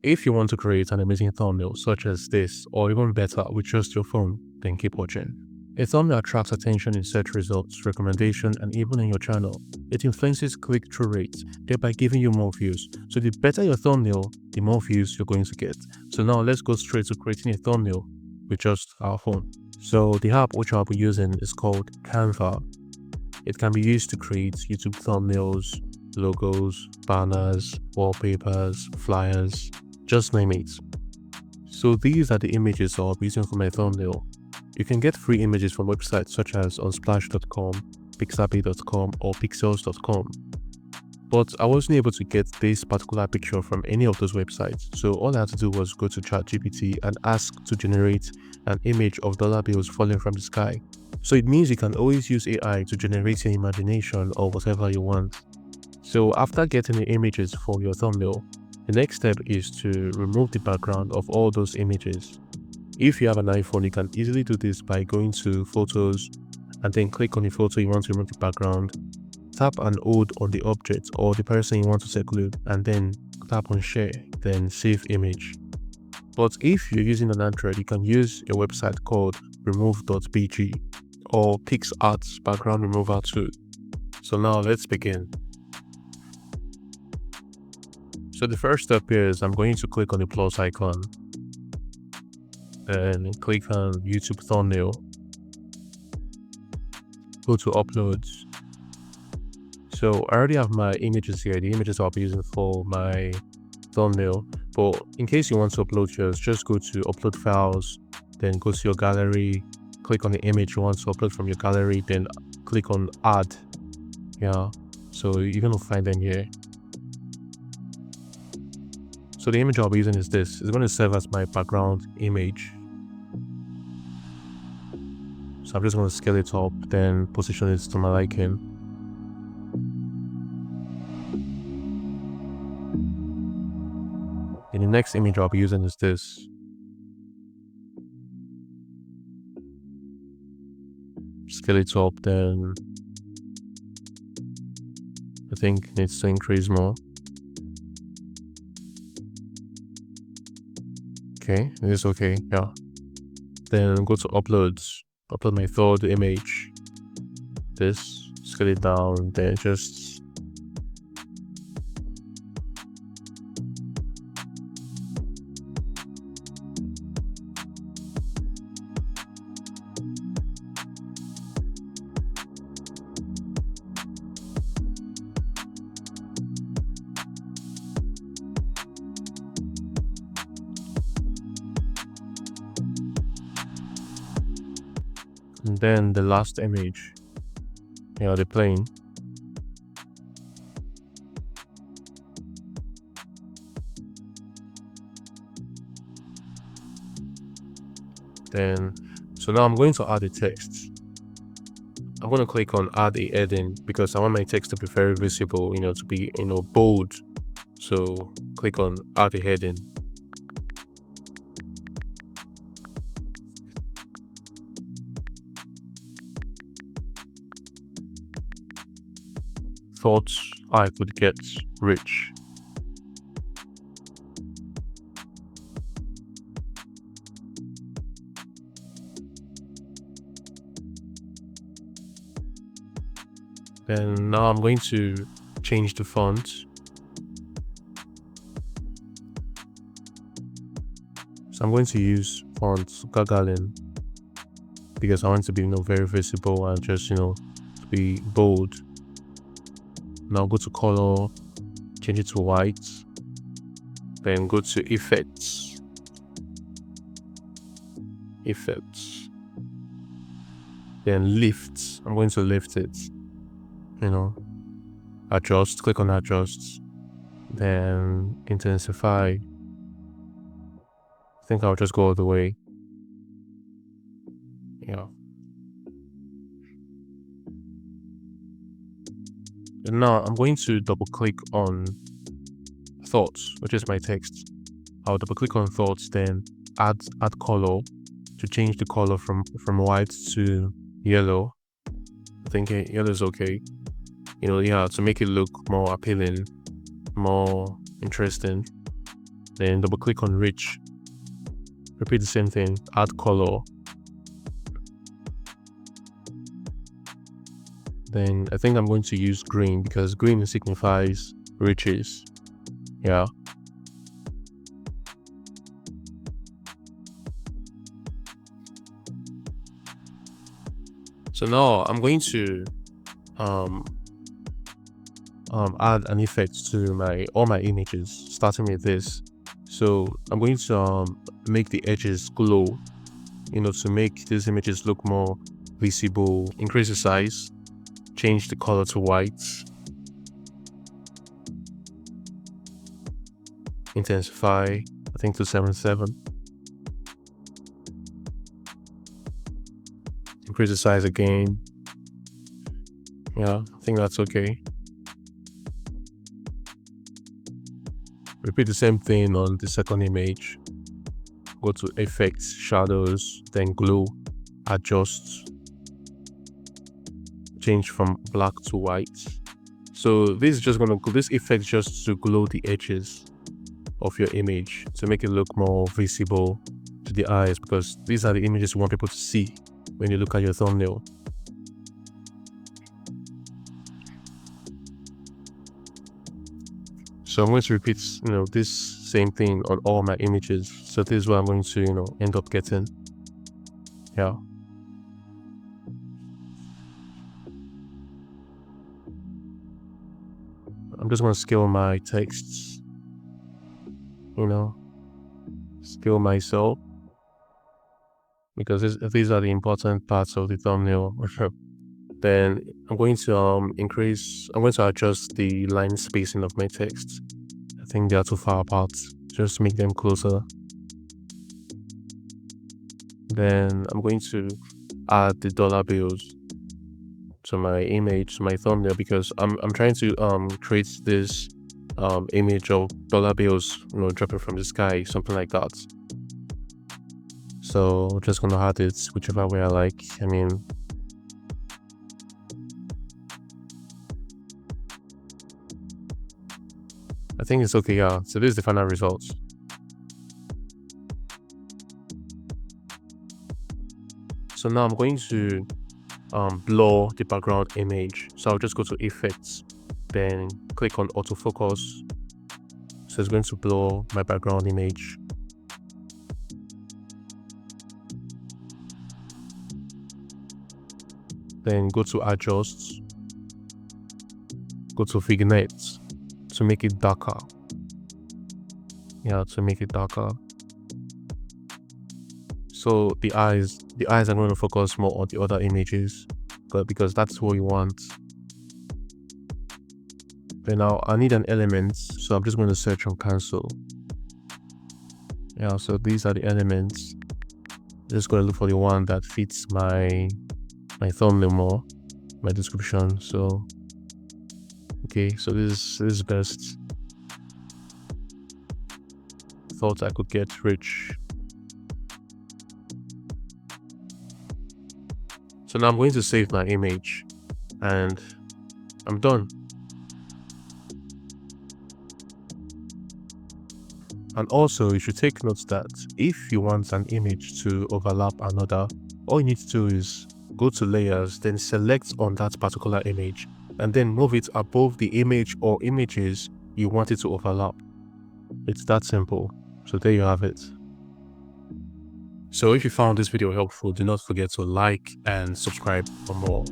If you want to create an amazing thumbnail such as this, or even better with just your phone, then keep watching. A thumbnail attracts attention in search results, recommendation, and even in your channel. It influences click-through rates, thereby giving you more views. So the better your thumbnail, the more views you're going to get. So now let's go straight to creating a thumbnail with just our phone. So the app which I'll be using is called Canva. It can be used to create YouTube thumbnails, logos, banners, wallpapers, flyers, just name it. So these are the images I'll be using for my thumbnail. You can get free images from websites such as unsplash.com, pixabay.com, or pixels.com. But I wasn't able to get this particular picture from any of those websites, so all I had to do was go to ChatGPT and ask to generate an image of dollar bills falling from the sky. So it means you can always use AI to generate your imagination or whatever you want. So after getting the images for your thumbnail, the next step is to remove the background of all those images. If you have an iPhone, you can easily do this by going to Photos and then click on the photo you want to remove the background. Tap and hold on the object or the person you want to seclude and then tap on share, then save image. But if you're using an Android, you can use a website called remove.bg or PixArt's background remover tool. So now let's begin. So the first step is I'm going to click on the plus icon and click on YouTube thumbnail. Go to uploads. So I already have my images here, the images I'll be using for my thumbnail. But in case you want to upload yours, just go to upload files, then go to your gallery, click on the image you want to upload from your gallery, then click on add. Yeah, so you're gonna find them here. So the image I'll be using is this. It's going to serve as my background image. So I'm just going to scale it up, then position it to my liking. And the next image I'll be using is this. Scale it up, then I think it needs to increase more. Okay, it is okay, yeah. Then go to uploads, upload my third image. This, scale it down, then just and then the last image, the plane. Then, so now I'm going to add the text. I'm going to click on add a heading because I want my text to be very visible, to be, bold. So click on add a heading. Thoughts I could get rich. Then now I'm going to change the font. So I'm going to use font Gagalin because I want to be, very visible and just, to be bold. Now go to color, change it to white, then go to effects, then lift. I'm going to lift it, adjust, click on adjust, then intensify. I think I'll just go all the way. And now I'm going to double click on thoughts, which is my text. I'll double click on thoughts, then add color to change the color from white to yellow. I think yellow is okay. To make it look more appealing, more interesting. Then double click on rich. Repeat the same thing, add color. Then I think I'm going to use green because green signifies riches. Yeah. So now I'm going to add an effect to all my images, starting with this. So I'm going to make the edges glow, to make these images look more visible. Increase the size, change the color to white, intensify, I think to 77. Increase the size again. Yeah, I think that's okay. Repeat the same thing on the second image. Go to effects, shadows, then glow, adjust, change from black to white. So this is just this effect just to glow the edges of your image to make it look more visible to the eyes, because these are the images you want people to see when you look at your thumbnail. So I'm going to repeat, this same thing on all my images. So this is what I'm going to, end up getting. Yeah. I'm just going to scale my texts, scale myself, because these are the important parts of the thumbnail. Then I'm going to adjust the line spacing of my text. I think they are too far apart. Just make them closer. Then I'm going to add the dollar bills to my image, to my thumbnail, because I'm trying to create this image of dollar bills, dropping from the sky, something like that. So I'm just gonna add it whichever way I like. I think it's okay. Yeah, so this is the final result. So now I'm going to blur the background image. So I'll just go to effects, then click on autofocus. So it's going to blur my background image. Then go to adjust, go to vignette to make it darker. Yeah, to make it darker. So the eyes are going to focus more on the other images, because that's what you want. Then now I need an element, so I'm just going to search on cancel. Yeah, so these are the elements. Just going to look for the one that fits my thumbnail more, my description. So okay, so this is best. Thought I could get rich. So now I'm going to save my image and I'm done. And also you should take note that if you want an image to overlap another, all you need to do is go to layers, then select on that particular image and then move it above the image or images you want it to overlap. It's that simple. So there you have it. So if you found this video helpful, do not forget to like and subscribe for more.